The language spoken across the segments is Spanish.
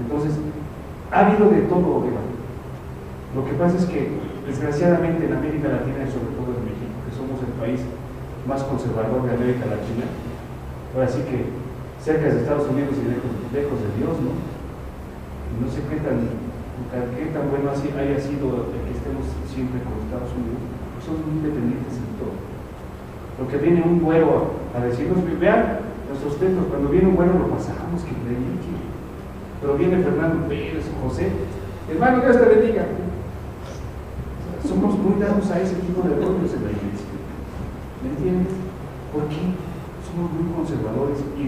Entonces, ha habido de todo, Eva. Lo que pasa es que, desgraciadamente, en América Latina y sobre todo en México, que somos el país más conservador de América Latina, ahora sí que cerca de Estados Unidos y lejos de Dios, ¿no? Y no sé qué tan bueno haya sido el que estemos siempre con Estados Unidos, porque son muy independientes en todo. Lo que viene un güero a decirnos, vean nuestros templos, cuando viene un güero lo pasamos, que predique. Pero viene Fernando Pérez o José, hermano, Dios te bendiga. Somos muy dados a ese tipo de rollos en la iglesia. ¿Me entiendes? ¿Por qué? Somos muy conservadores y,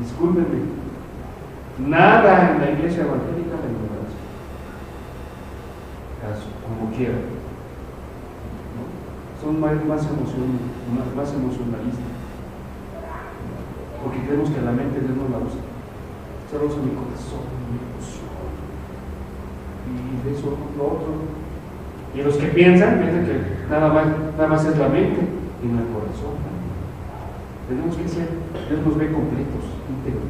discúlpenme, nada en la iglesia evangélica me lo como quieran, ¿no? Son más emocionalistas, porque creemos que la mente Dios no la usa, solo usa mi corazón, mi emoción, y de eso lo otro. Y los que piensan que nada más es la mente y no el corazón. Tenemos que ser, Dios nos ve completos, íntegros,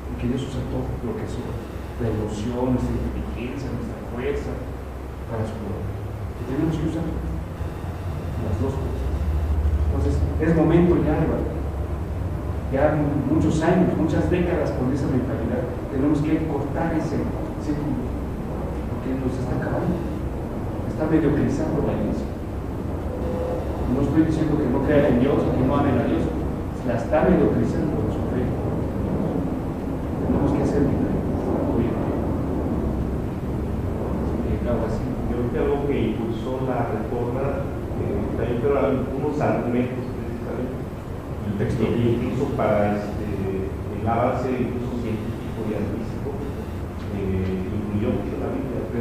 y que Dios usa todo lo que somos, la emoción, nuestra inteligencia, nuestra fuerza, para su gloria. Y tenemos que usar las dos cosas. Entonces, es momento ya muchos años, muchas décadas con esa mentalidad, tenemos que cortar ese círculo, porque nos está acabando, está mediocrizando la iglesia. No estoy diciendo que no crean en Dios o que no amen a Dios, la está mediocrizando en su fe. Tenemos que hacer así. Yo creo que impulsó la reforma, también pero algunos argumentos precisamente, el texto incluso para el avance incluso científico y artístico, incluyó mucho la Biblia,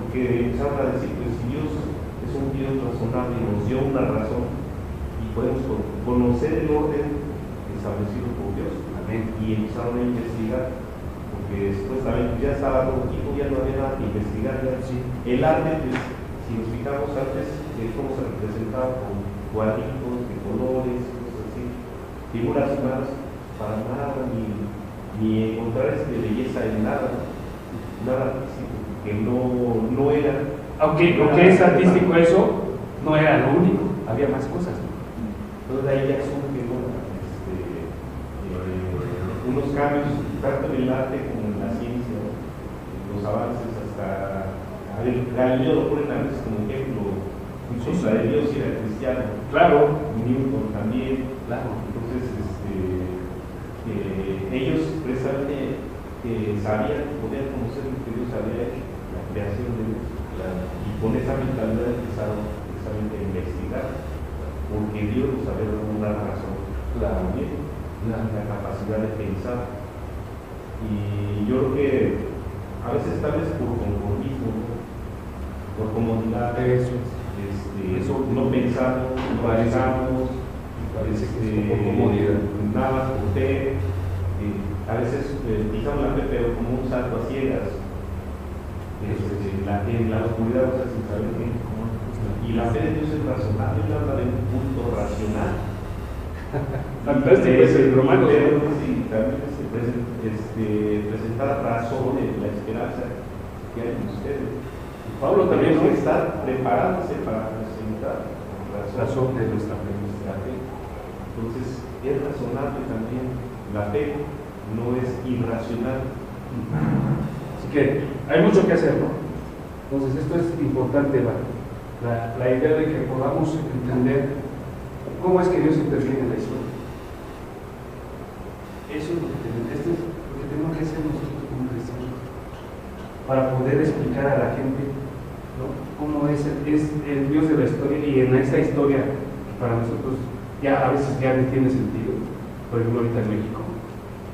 porque empezaron a decir que si Dios es un Dios razonable y nos dio una razón y podemos conocer el orden establecido por Dios, amén, y empezaron a investigar, porque supuestamente ya estaba todo tipo, ya no había nada que investigar. Ya. Sí. El arte, pues, si nos fijamos antes, cómo se representaba con cuadritos de colores, cosas así, figuras humanas, para nada, ni encontrar belleza en nada artístico, que no era. Aunque es artístico eso, no era lo único, había más cosas. Entonces ahí ya surgen unos cambios, tanto en el arte como en la ciencia, los avances hasta Galileo lo ponen a veces como ejemplo, incluso la de Dios era cristiano, claro, Newton también, claro. Entonces ellos precisamente sabían, podían conocer lo que Dios había hecho, la creación de Dios, y con esa mentalidad empezaron precisamente a investigar, porque Dios nos había dado una razón, también la capacidad de pensar. Y yo creo que a veces tal vez por conformismo, por comodidad, no pensamos, no arriesgamos, por comodidad, nada por fe, a veces pisamos la fe pero como un salto a ciegas, en la oscuridad, o sea, sin saber qué. Y la fe de Dios es razonable, él habla de un punto racional. Fantástico ese romano. Pero sí, también presentar razón de la esperanza que hay en ustedes. Pablo también tiene que estar preparándose para presentar razón de nuestra fe. Entonces, es razonable también. La fe no es irracional. Así que hay mucho que hacer, ¿no? Entonces, esto es importante, la idea de que podamos entender cómo es que Dios interviene en la historia. Eso es lo que tenemos que hacer nosotros como cristianos, para poder explicar a la gente, ¿no?, cómo es el Dios de la historia, y en esa historia para nosotros ya a veces ya no tiene sentido. Por ejemplo, ahorita en México,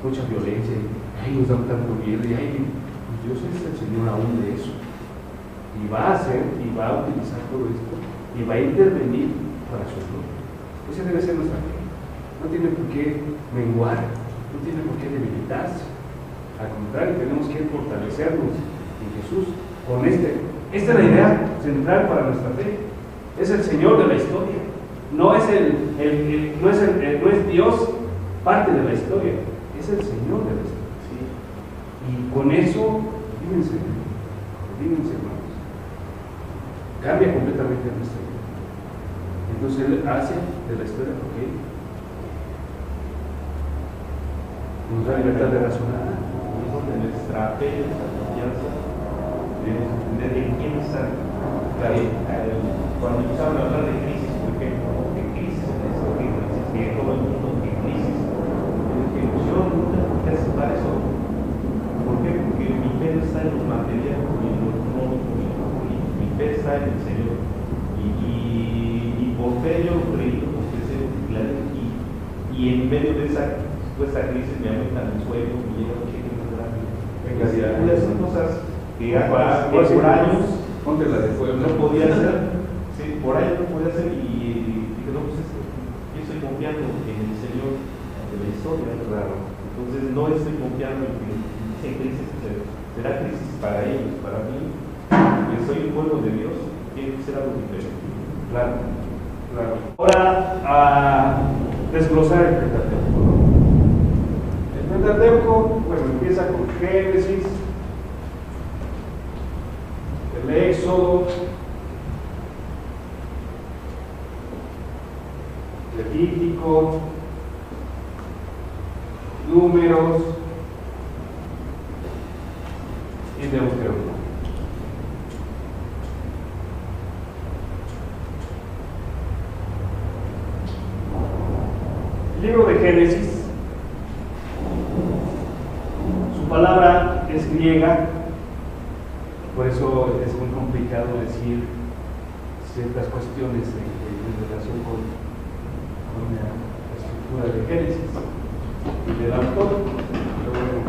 mucha violencia, y nos dan tanto miedo, y pues Dios es el Señor aún de eso, y va a hacer, y va a utilizar todo esto, y va a intervenir para su gloria. Esa debe ser nuestra fe. No tiene por qué menguar, no tiene por qué debilitarse. Al contrario, tenemos que fortalecernos en Jesús con esta es la idea central para nuestra fe. Es el Señor de la historia. No es no es Dios parte de la historia, es el Señor de la historia. Sí. Y con eso, fíjense, hermanos, cambia completamente nuestra vida. Entonces Él hace de la historia porque nos da libertad de razonar. De nuestra fe, de nuestra confianza, debemos entender de quién está. Cuando empezaron a hablar de crisis, por ejemplo, de crisis en esto, que todo el mundo que crisis, yo nunca pude aceptar eso. ¿Por qué? Porque mi fe no está en los materiales, ni en lo económico, mi fe está en el Señor. Y por fe yo creí, confesé, declaré, y en medio de esa supuesta crisis me aumentan el sueldo, me llega un cheque más grande. Pude hacer cosas que por años ponte la de fuego. No podía hacer, sí, por años no podía hacer, y dije, no, pues yo estoy confiando en el Señor de la historia, claro. Entonces no estoy confiando en que esa crisis será crisis para ellos, para mí, que soy un pueblo de Dios, tiene que ser algo diferente. Claro, claro. Ahora a desglosar el Pentateuco. El Pentateuco, bueno, empieza con Génesis, el Éxodo, Levítico, Números y Deuteronomio. El libro de Génesis, su palabra es griega, por eso es muy complicado decir ciertas cuestiones en relación con la estructura de Génesis y del autor. Pero bueno,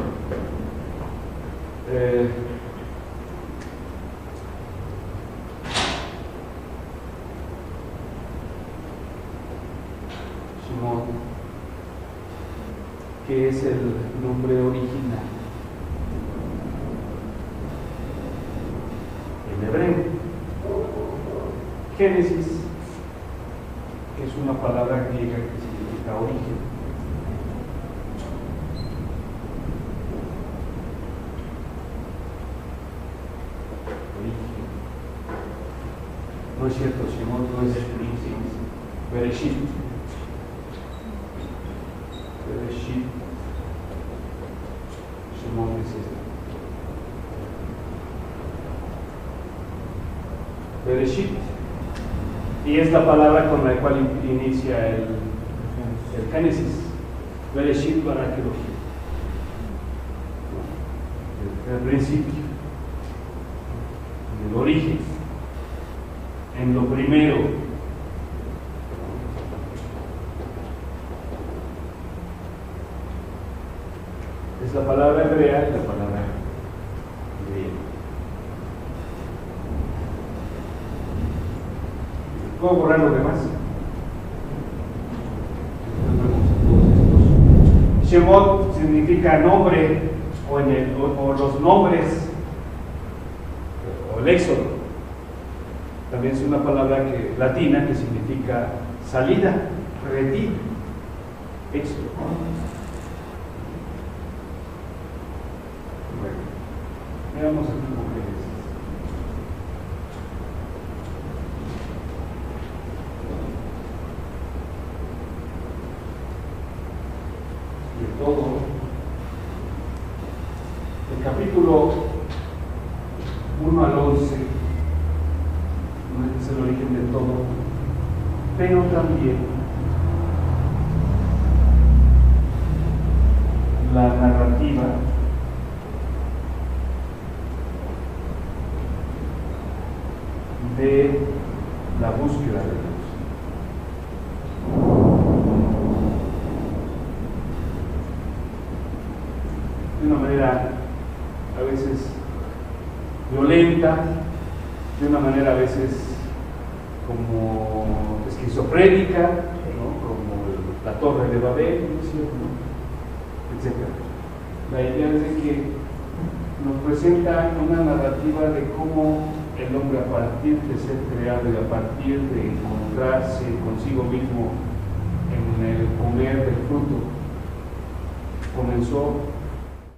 Shimon, que es el nombre original en hebreo. Génesis es una palabra griega que significa origen. No es cierto, Shimon no es Bereshit. Bereshit. Shimon es este. Bereshit, y es la palabra con la cual inicia el Génesis. Bereshit bara Elohim, el principio, el origen, en lo primero. Es la palabra hebrea y la palabra griega. ¿Puedo borrar lo demás? Shemot significa nombre, o los nombres, o el éxodo. También es una palabra latina que significa salida, retiro, éxodo. Bueno, veamos aquí con Génesis. Todo el capítulo 1 al 11 es el origen de todo, pero también la narrativa de la búsqueda de Dios. De una manera a veces violenta, de una manera a veces como esquizofrénica, ¿no? Como la Torre de Babel, ¿no? etc. La idea es de que nos presenta una narrativa de cómo el hombre, a partir de ser creado y a partir de encontrarse consigo mismo en el comer del fruto, comenzó